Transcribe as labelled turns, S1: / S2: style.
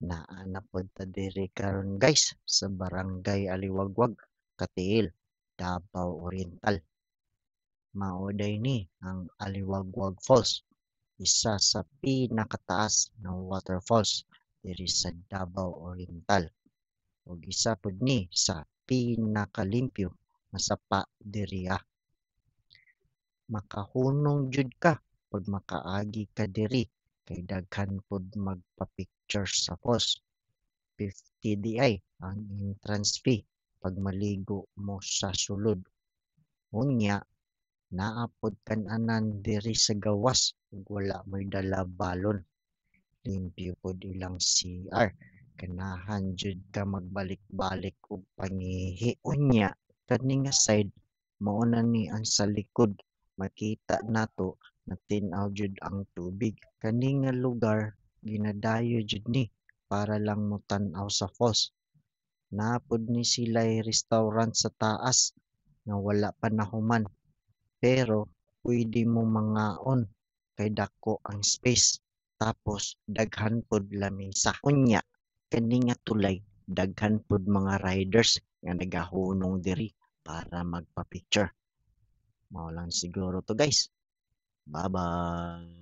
S1: Naa na pod ta diri karon guys sa Barangay Aliwagwag, Katiil, Davao Oriental. Mao ni ang Aliwagwag Falls, isa sa pinakataas na waterfalls diri sa Davao Oriental ug isa pod ni sa pinakalimpyo nga sapa diriha. Makahunong jud ka pag makaagi ka diri kay daghan pod magpa-picture sa falls. 50 di ay ang entrance fee pag maligo mo sa sulod. Unya, naa pod kan-anan diri sa gawas ug wala mo'y dala balon. Limpyo pod ilang CR. Ganahan jud ka magbalik-balik og pangihi. Unya, kani nga side mao na ni ang sa likod. Makita nato na tin-aw jud ang tubig. Kani nga lugar ginadayo jud ni para lang mo tan-aw sa falls. Naa pod ni sila'y restaurant sa taas nga wala pa nahuman pero pwede mo mangaon kay dako ang space tapos daghan pod lamesa. Unya, kani nga tulay daghan pod mga riders nga nagahunong diri para magpa-picture. Mao lang siguro to guys. Bye-bye.